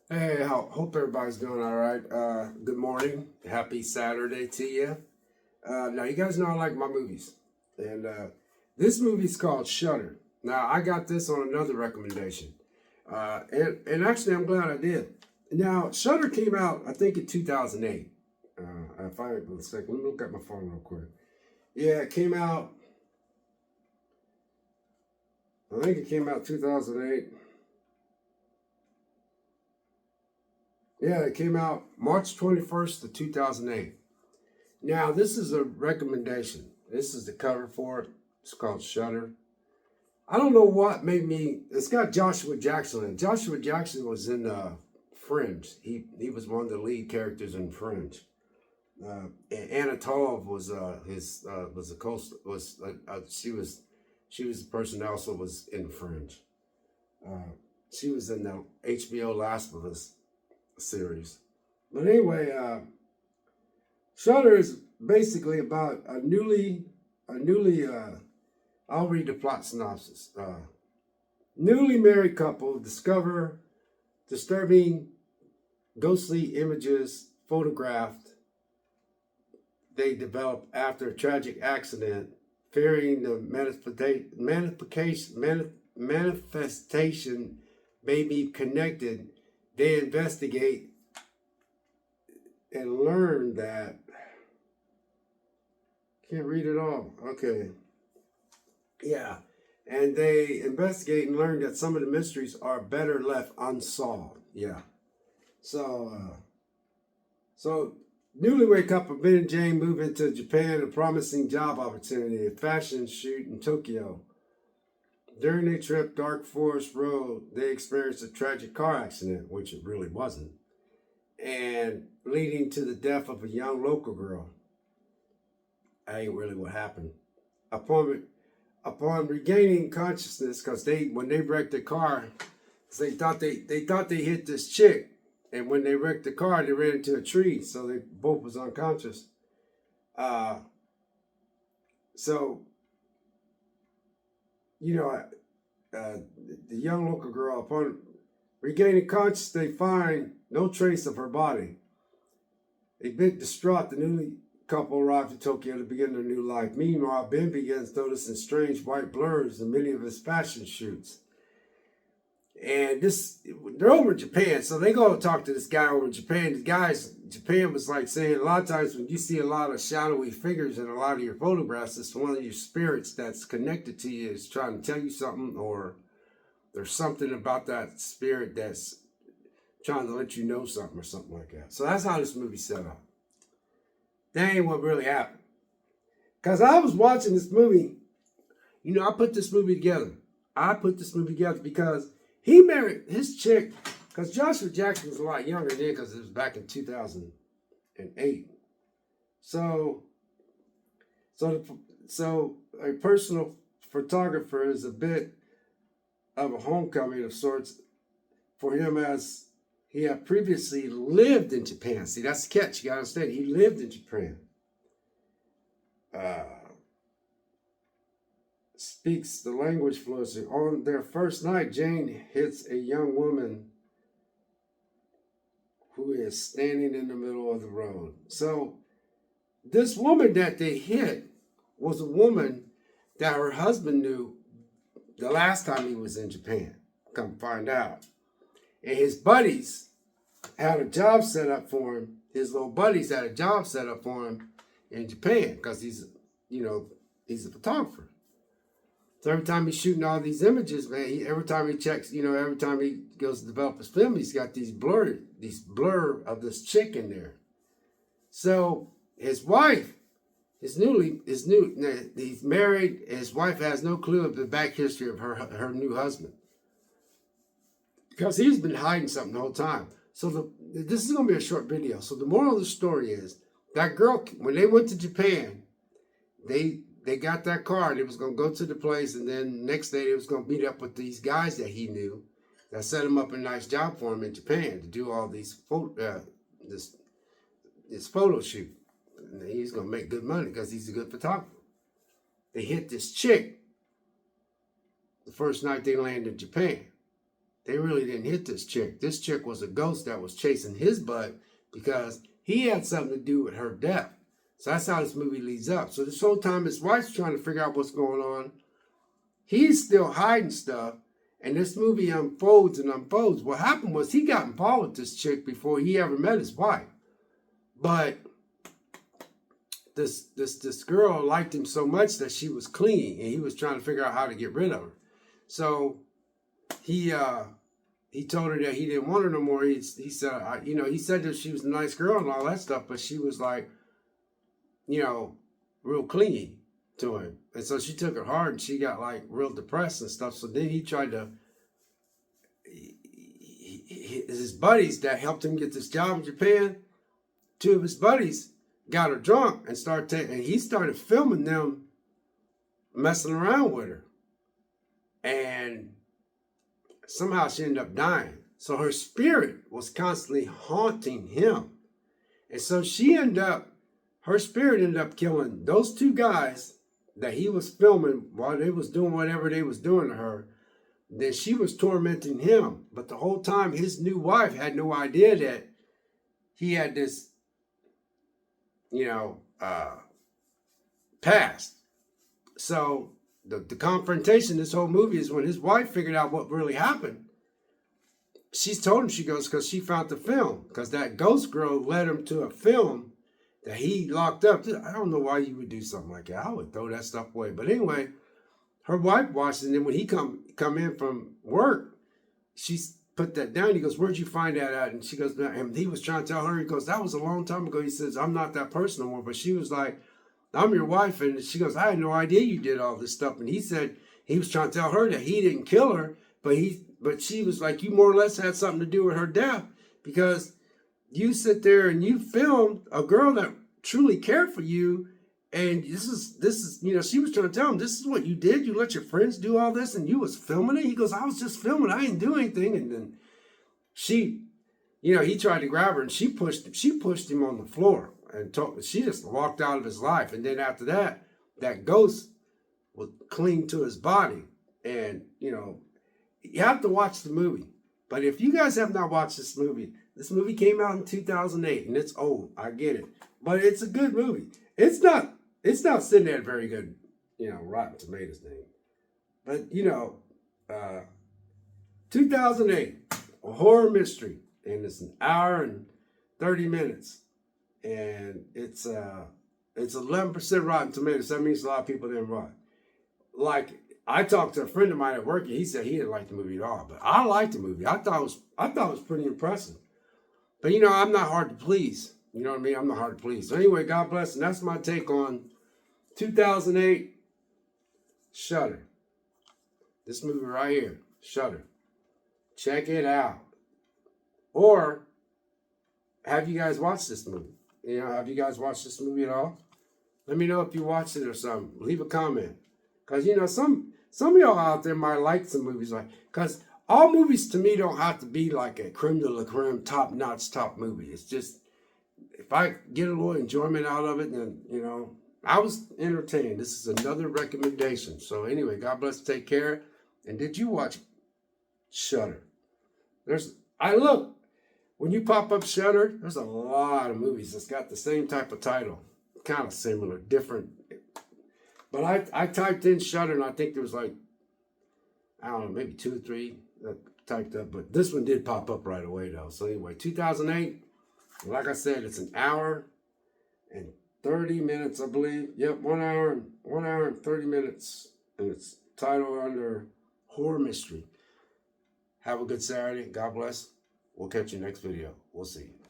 Hey, hope everybody's doing all right. Good morning. Happy Saturday to you. Now, you guys know I like my movies. And this movie's called Shutter. Now, I got this on another recommendation. And actually, I'm glad I did. Now, Shutter came out, I think, in 2008. If I let me look at my phone real quick. Yeah, it came out, I think it came out 2008. Yeah, it came out March 21st of 2008. Now, this is a recommendation. This is the cover for it. It's called Shutter. I don't know what made me. It's got Joshua Jackson in it. Joshua Jackson was in Fringe. He was one of the lead characters in Fringe. And Anna Tov was his was a she was the person that also was in Fringe. She was in the HBO Last of Us series. But anyway, Shutter is basically about I'll read the plot synopsis. Newly married couple discover disturbing ghostly images photographed they develop after a tragic accident, fearing the manifestation may be connected. They investigate and learn that. Can't read it all. Okay. Yeah. And they investigate and learn that some of the mysteries are better left unsolved. Yeah. So newlywed couple Ben and Jane move into Japan, a promising job opportunity, a fashion shoot in Tokyo. During their trip, Dark Forest Road, they experienced a tragic car accident, which it really wasn't, and leading to the death of a young local girl. That ain't really what happened. Upon regaining consciousness, because when they wrecked the car, they thought they hit this chick, and when they wrecked the car, they ran into a tree, so they both was unconscious. So you know, the young local girl, upon regaining consciousness, they find no trace of her body. A bit distraught, the newly couple arrived in Tokyo to begin their new life. Meanwhile, Ben begins noticing strange white blurs in many of his fashion shoots. And they're over in Japan, so they go and talk to this guy over in Japan. The guys in Japan was like saying a lot of times when you see a lot of shadowy figures in a lot of your photographs, it's one of your spirits that's connected to you is trying to tell you something, or there's something about that spirit that's trying to let you know something or something like that. So that's how this movie's set up. That ain't what really happened. Because I was watching this movie, I put this movie together. Because he married his chick, because Joshua Jackson was a lot younger then, because it was back in 2008. So a personal photographer is a bit of a homecoming of sorts for him, as he had previously lived in Japan. See, that's the catch. You gotta understand. He lived in Japan. Speaks the language fluently. On their first night, Jane hits a young woman who is standing in the middle of the road. So this woman that they hit was a woman that her husband knew the last time he was in Japan. Come find out. And his buddies had a job set up for him. His little buddies had a job set up for him in Japan because he's a photographer. So every time he's shooting all these images, man, every time he checks, every time he goes to develop his film, he's got these blur of this chick in there. So his wife, he's married. His wife has no clue of the back history of her new husband, because he's been hiding something the whole time. So this is going to be a short video. So the moral of the story is that girl, when they went to Japan, they got that car. They was going to go to the place, and then next day they was going to meet up with these guys that he knew that set him up a nice job for him in Japan to do all these this photo shoot. And he's going to make good money because he's a good photographer. They hit this chick the first night they landed in Japan. they really didn't hit this chick. This chick was a ghost that was chasing his butt because he had something to do with her death. So that's how this movie leads up. So this whole time his wife's trying to figure out what's going on. He's still hiding stuff. And this movie unfolds and unfolds. What happened was he got involved with this chick before he ever met his wife. But this girl liked him so much that she was clingy, and he was trying to figure out how to get rid of her. So he told her that he didn't want her no more. He said, he said that she was a nice girl and all that stuff, but she was like, real clingy to him. And so she took it hard, and she got like real depressed and stuff. So then he tried to, his buddies that helped him get this job in Japan, two of his buddies got her drunk and and he started filming them messing around with her. And somehow she ended up dying. So her spirit was constantly haunting him. And so her spirit ended up killing those two guys that he was filming while they was doing whatever they was doing to her. Then she was tormenting him. But the whole time his new wife had no idea that he had this, past. So the confrontation, this whole movie, is when his wife figured out what really happened. She's told him, she goes, because she found the film. Because that ghost girl led him to a film that he locked up. I don't know why you would do something like that. I would throw that stuff away. But anyway, her wife watched it, and then when he come in from work, she put that down. He goes, "Where'd you find that at?" And she goes, and he was trying to tell her, he goes, "That was a long time ago." He says, "I'm not that person no more." But she was like, "I'm your wife." And she goes, "I had no idea you did all this stuff." And he said he was trying to tell her that he didn't kill her, but she was like, "You more or less had something to do with her death, because you sit there and you filmed a girl that truly cared for you. And this is, she was trying to tell him, this is what you did. You let your friends do all this and you was filming it." He goes, "I was just filming. I didn't do anything." And then she, he tried to grab her, and she pushed him on the floor, and she just walked out of his life. And then after that, that ghost would cling to his body. And, you have to watch the movie. But if you guys have not watched this movie came out in 2008, and it's old. I get it. But it's a good movie. It's not sitting at a very good, Rotten Tomatoes thing. But, 2008, a horror mystery, and it's an hour and 30 minutes. And it's 11% Rotten Tomatoes. That means a lot of people didn't watch. Like, I talked to a friend of mine at work, and he said he didn't like the movie at all. But I liked the movie. I thought it was pretty impressive. But, I'm not hard to please. You know what I mean? I'm not hard to please. So anyway, God bless. And that's my take on 2008 Shudder. This movie right here, Shudder. Check it out. Or have you guys watched this movie? Have you guys watched this movie at all? Let me know if you watched it or something. Leave a comment. Because, some of y'all out there might like some movies because all movies to me don't have to be like a creme de la creme, top-notch top movie. It's just, if I get a little enjoyment out of it, then, I was entertained. This is another recommendation. So anyway, God bless, take care. And did you watch Shudder? When you pop up Shudder, there's a lot of movies that's got the same type of title. Kind of similar, different. But I typed in Shudder, and I think there was like, I don't know, maybe 2 or 3 that typed up. But this one did pop up right away, though. So anyway, 2008. Like I said, it's an hour and 30 minutes, I believe. Yep, 1 hour and 30 minutes. And it's titled under Horror Mystery. Have a good Saturday. God bless. We'll catch you next video. We'll see you.